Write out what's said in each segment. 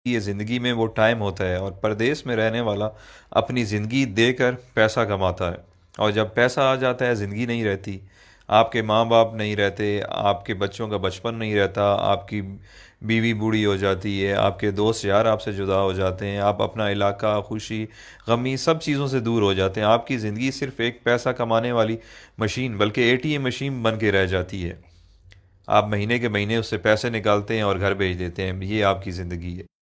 یہ زندگی میں وہ ٹائم ہوتا ہے، اور پردیس میں رہنے والا اپنی زندگی دے کر پیسہ کماتا ہے، اور جب پیسہ آ جاتا ہے زندگی نہیں رہتی۔ آپ کے ماں باپ نہیں رہتے، آپ کے بچوں کا بچپن نہیں رہتا، آپ کی بیوی بوڑھی ہو جاتی ہے، آپ کے دوست یار آپ سے جدا ہو جاتے ہیں، آپ اپنا علاقہ، خوشی غمی سب چیزوں سے دور ہو جاتے ہیں۔ آپ کی زندگی صرف ایک پیسہ کمانے والی مشین، بلکہ اے ٹی ایم مشین بن کے رہ جاتی ہے۔ آپ مہینے کے مہینے اس سے پیسے نکالتے ہیں اور گھر بھیج دیتے ہیں، یہ آپ کی زندگی ہے۔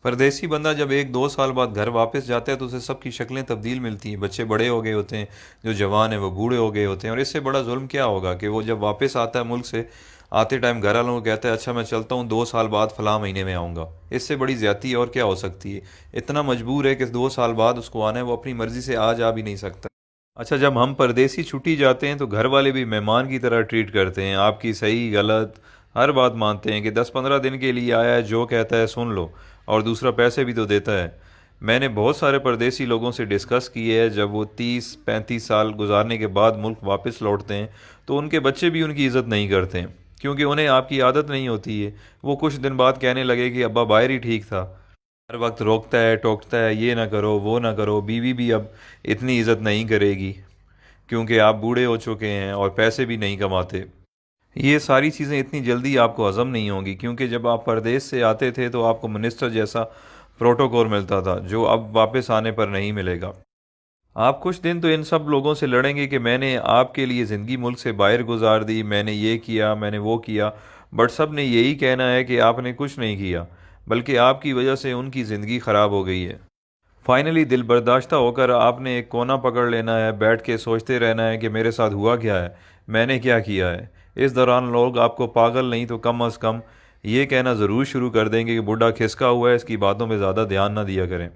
پردیسی بندہ جب 1 2 سال بعد گھر واپس جاتا ہے تو اسے سب کی شکلیں تبدیل ملتی ہیں، بچے بڑے ہو گئے ہوتے ہیں، جو جوان ہیں وہ بوڑھے ہو گئے ہوتے ہیں، اور اس سے بڑا ظلم کیا ہوگا کہ وہ جب واپس آتا ہے ملک سے، آتے ٹائم گھر والوں کو کہتا ہے اچھا میں چلتا ہوں، 2 سال بعد فلاں مہینے میں آؤں گا۔ اس سے بڑی زیادتی اور کیا ہو سکتی ہے؟ اتنا مجبور ہے کہ 2 سال بعد اس کو آنا ہے، وہ اپنی مرضی سے آ جا بھی نہیں سکتا۔ اچھا، جب ہم پردیسی چھٹی جاتے ہیں تو گھر والے بھی مہمان کی طرح ٹریٹ کرتے ہیں، آپ کی صحیح غلط ہر بات مانتے ہیں کہ 10 15 دن کے لیے آیا ہے، جو کہتا ہے سن لو، اور دوسرا پیسے بھی تو دیتا ہے۔ میں نے بہت سارے پردیسی لوگوں سے ڈسکس کی ہے، جب وہ 30 35 سال گزارنے کے بعد ملک واپس لوٹتے ہیں تو ان کے بچے بھی ان کی عزت نہیں کرتے ہیں، کیونکہ انہیں آپ کی عادت نہیں ہوتی ہے۔ وہ کچھ دن بعد کہنے لگے کہ ابا باہر ہی ٹھیک تھا، ہر وقت روکتا ہے ٹوکتا ہے، یہ نہ کرو وہ نہ کرو، بیوی بھی اب اتنی عزت نہیں کرے گی کیونکہ آپ بوڑھے ہو چکے ہیں اور پیسے بھی نہیں کماتے۔ یہ ساری چیزیں اتنی جلدی آپ کو ہضم نہیں ہوں گی، کیونکہ جب آپ پردیس سے آتے تھے تو آپ کو منسٹر جیسا پروٹوکول ملتا تھا، جو اب واپس آنے پر نہیں ملے گا۔ آپ کچھ دن تو ان سب لوگوں سے لڑیں گے کہ میں نے آپ کے لیے زندگی ملک سے باہر گزار دی، میں نے یہ کیا، میں نے وہ کیا، بٹ سب نے یہی کہنا ہے کہ آپ نے کچھ نہیں کیا، بلکہ آپ کی وجہ سے ان کی زندگی خراب ہو گئی ہے۔ فائنلی دل برداشتہ ہو کر آپ نے ایک کونا پکڑ لینا ہے، بیٹھ کے سوچتے رہنا ہے کہ میرے ساتھ ہوا کیا ہے، میں نے کیا کیا ہے۔ اس دوران لوگ آپ کو پاگل نہیں تو کم از کم یہ کہنا ضرور شروع کر دیں گے کہ بڈھا کھسکا ہوا ہے، اس کی باتوں پہ زیادہ دھیان نہ دیا کریں۔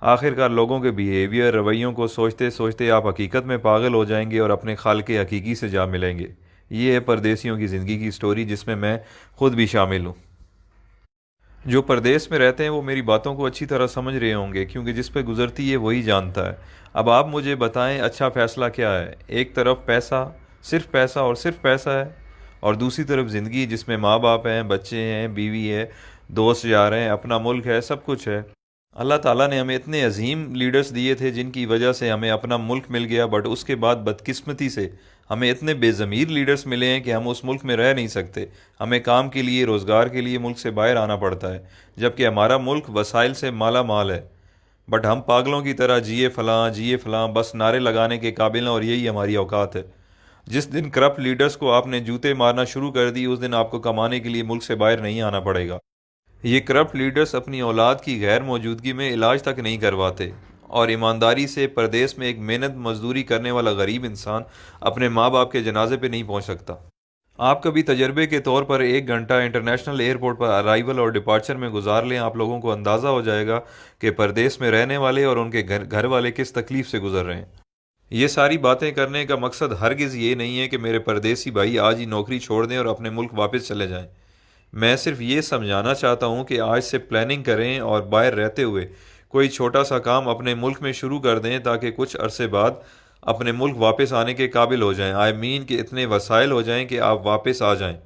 آخر کار لوگوں کے بیہیویئر رویوں کو سوچتے سوچتے آپ حقیقت میں پاگل ہو جائیں گے اور اپنے خالق حقیقی سے جا ملیں گے۔ یہ ہے پردیسیوں کی زندگی کی سٹوری، جس میں خود بھی شامل ہوں۔ جو پردیس میں رہتے ہیں وہ میری باتوں کو اچھی طرح سمجھ رہے ہوں گے، کیونکہ جس پہ گزرتی ہے وہی جانتا ہے۔ اب آپ مجھے بتائیں اچھا فیصلہ کیا ہے؟ ایک طرف پیسہ، صرف پیسہ اور صرف پیسہ ہے، اور دوسری طرف زندگی جس میں ماں باپ ہیں، بچے ہیں، بیوی ہے، دوست یار ہیں، اپنا ملک ہے، سب کچھ ہے۔ اللہ تعالیٰ نے ہمیں اتنے عظیم لیڈرز دیے تھے جن کی وجہ سے ہمیں اپنا ملک مل گیا، بٹ اس کے بعد بدقسمتی سے ہمیں اتنے بے ضمیر لیڈرز ملے ہیں کہ ہم اس ملک میں رہ نہیں سکتے، ہمیں کام کے لیے، روزگار کے لیے ملک سے باہر آنا پڑتا ہے، جبکہ ہمارا ملک وسائل سے مالا مال ہے، بٹ ہم پاگلوں کی طرح جیے فلاں بس نعرے لگانے کے قابل ہیں، اور یہی ہماری اوقات ہے۔ جس دن کرپٹ لیڈرز کو آپ نے جوتے مارنا شروع کر دی، اس دن آپ کو کمانے کے لیے ملک سے باہر نہیں آنا پڑے گا۔ یہ کرپٹ لیڈرز اپنی اولاد کی غیر موجودگی میں علاج تک نہیں کرواتے، اور ایمانداری سے پردیس میں ایک محنت مزدوری کرنے والا غریب انسان اپنے ماں باپ کے جنازے پہ نہیں پہنچ سکتا۔ آپ کبھی تجربے کے طور پر 1 گھنٹہ انٹرنیشنل ایئرپورٹ پر ارائیول اور ڈپارچر میں گزار لیں، آپ لوگوں کو اندازہ ہو جائے گا کہ پردیس میں رہنے والے اور ان کے گھر والے کس تکلیف سے گزر رہے ہیں۔ یہ ساری باتیں کرنے کا مقصد ہرگز یہ نہیں ہے کہ میرے پردیسی بھائی آج ہی نوکری چھوڑ دیں اور اپنے ملک واپس چلے جائیں۔ میں صرف یہ سمجھانا چاہتا ہوں کہ آج سے پلاننگ کریں اور باہر رہتے ہوئے کوئی چھوٹا سا کام اپنے ملک میں شروع کر دیں، تاکہ کچھ عرصے بعد اپنے ملک واپس آنے کے قابل ہو جائیں۔ آئی مین کہ اتنے وسائل ہو جائیں کہ آپ واپس آ جائیں۔